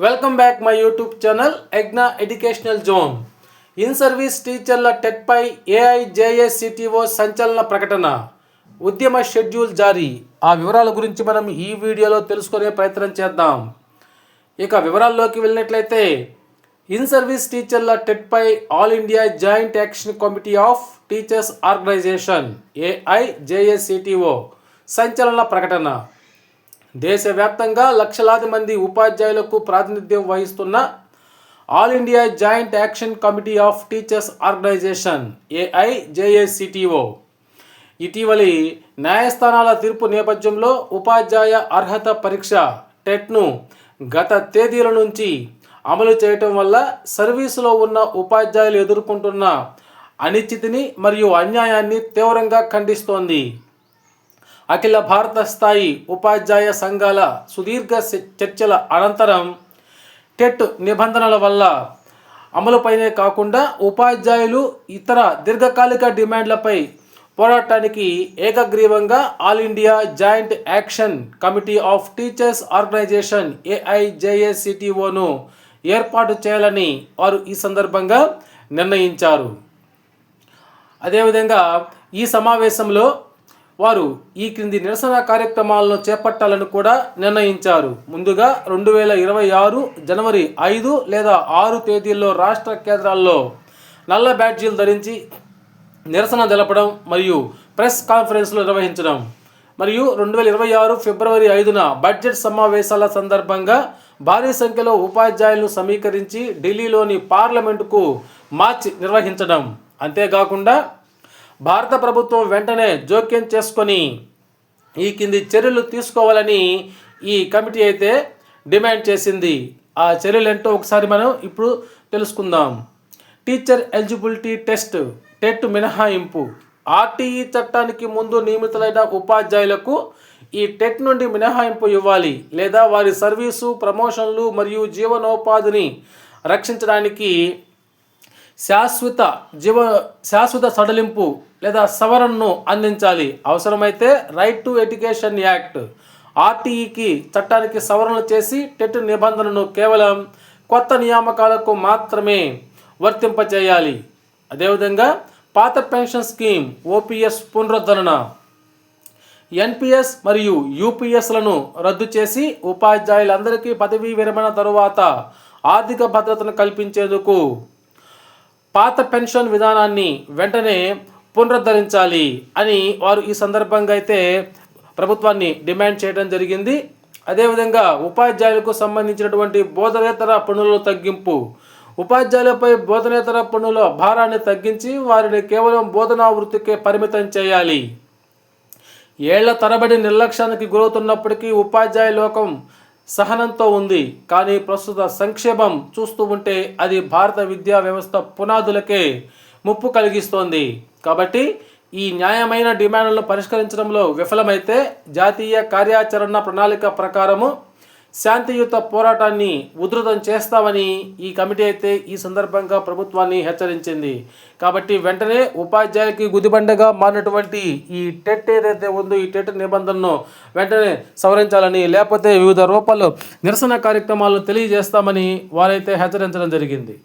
Welcome back my YouTube channel ఎగ్నా educational zone. In service టీచర్ల టెట్పై ఏఐజేఏసీటీఓ సంచలన ప్రకటన, ఉద్యమ షెడ్యూల్ జారీ. ఆ వివరాల గురించి మనం ఈ వీడియోలో తెలుసుకునే ప్రయత్నం చేద్దాం. ఇక వివరాల్లోకి వెళ్ళినట్లయితే, ఇన్ సర్వీస్ టీచర్ల టెట్పై all India joint action committee of teachers organisation AIJACTO సంచలన ప్రకటన. దేశవ్యాప్తంగా లక్షలాది మంది ఉపాధ్యాయులకు ప్రాతినిధ్యం వహిస్తున్న all India joint action committee of teachers organisation AIJACTO ఇటీవలి న్యాయస్థానాల తీర్పు నేపథ్యంలో ఉపాధ్యాయ అర్హత పరీక్ష టెట్ను గత తేదీల నుంచి అమలు చేయటం వల్ల సర్వీసులో ఉన్న ఉపాధ్యాయులు ఎదుర్కొంటున్న అనిశ్చితిని మరియు అన్యాయాన్ని తీవ్రంగా ఖండిస్తోంది. అఖిల భారత స్థాయి ఉపాధ్యాయ సంఘాల సుదీర్ఘ చర్చల అనంతరం టెట్ నిబంధనల వల్ల అమలుపైనే కాకుండా ఉపాధ్యాయులు ఇతర దీర్ఘకాలిక డిమాండ్లపై పోరాటానికి ఏకగ్రీవంగా all India joint action committee of teachers organisation ఏఐజేఏసీటీఓను ఏర్పాటు చేయాలని వారు ఈ సందర్భంగా నిర్ణయించారు. అదేవిధంగా ఈ సమావేశంలో వారు ఈ క్రింది నిరసన కార్యక్రమాలను చేపట్టాలని కూడా నిర్ణయించారు. ముందుగా 2026 జనవరి 5 లేదా 6 తేదీల్లో రాష్ట్ర కేంద్రాల్లో నల్ల బ్యాడ్జీలు ధరించి నిరసన తెలపడం మరియు ప్రెస్ కాన్ఫరెన్స్లు నిర్వహించడం, మరియు 2026 ఫిబ్రవరి 5న బడ్జెట్ సమావేశాల సందర్భంగా భారీ సంఖ్యలో ఉపాధ్యాయులను సమీకరించి ఢిల్లీలోని పార్లమెంటుకు మార్చ్ నిర్వహించడం. అంతేకాకుండా భారత ప్రభుత్వం వెంటనే జోక్యం చేసుకొని ఈ కింది చర్యలు తీసుకోవాలని ఈ కమిటీ అయితే డిమాండ్ చేసింది. ఆ చర్యలు ఏంటో ఒకసారి మనం ఇప్పుడు తెలుసుకుందాం. టీచర్ ఎలిజిబిలిటీ టెస్ట్ టెట్ మినహాయింపు. ఆర్టీఈ చట్టానికి ముందు నియమితులైన ఉపాధ్యాయులకు ఈ టెట్ నుండి మినహాయింపు ఇవ్వాలి, లేదా వారి సర్వీసు, ప్రమోషన్లు మరియు జీవనోపాధిని రక్షించడానికి శాశ్వత సడలింపు లేదా సవరణను అందించాలి. అవసరమైతే రైట్ టు ఎడ్యుకేషన్ యాక్ట్ ఆర్టీఈకి చట్టానికి సవరణలు చేసి టెట్ నిబంధనను కేవలం కొత్త నియామకాలకు మాత్రమే వర్తింపచేయాలి. అదేవిధంగా పాత పెన్షన్ స్కీమ్ ఓపీఎస్ పునరుద్ధరణ, ఎన్పిఎస్ మరియు యూపీఎస్లను రద్దు చేసి ఉపాధ్యాయులందరికీ పదవీ విరమణ తరువాత ఆర్థిక భద్రతను కల్పించేందుకు పాత పెన్షన్ విధానాన్ని వెంటనే పునరుద్ధరించాలి అని వారు ఈ సందర్భంగా అయితే ప్రభుత్వాన్ని డిమాండ్ చేయడం జరిగింది. అదేవిధంగా ఉపాధ్యాయులకు సంబంధించినటువంటి బోధనేతర పనుల తగ్గింపు. ఉపాధ్యాయులపై బోధనేతర పనుల భారాన్ని తగ్గించి వారిని కేవలం బోధనా వృత్తికే పరిమితం చేయాలి. ఏళ్ల తరబడి నిర్లక్ష్యానికి గురవుతున్నప్పటికీ ఉపాధ్యాయ లోకం సహనంతో ఉంది. కానీ ప్రస్తుత సంక్షేమం చూస్తూ ఉంటే అది భారత విద్యా వ్యవస్థ పునాదులకే ముప్పు కలిగిస్తోంది. కాబట్టి ఈ న్యాయమైన డిమాండ్లను పరిష్కరించడంలో విఫలమైతే జాతీయ కార్యాచరణ ప్రణాళిక ప్రకారము శాంతియుత పోరాటాన్ని ఉధృతం చేస్తామని ఈ కమిటీ అయితే ఈ సందర్భంగా ప్రభుత్వాన్ని హెచ్చరించింది. కాబట్టి వెంటనే ఉపాధ్యాయులకి గుదిబండగా మారినటువంటి ఈ టెట్ ఏదైతే ఉందో ఈ టెట్ నిబంధనను వెంటనే సవరించాలని, లేకపోతే వివిధ రూపాల్లో నిరసన కార్యక్రమాలను తెలియజేస్తామని వారైతే హెచ్చరించడం జరిగింది.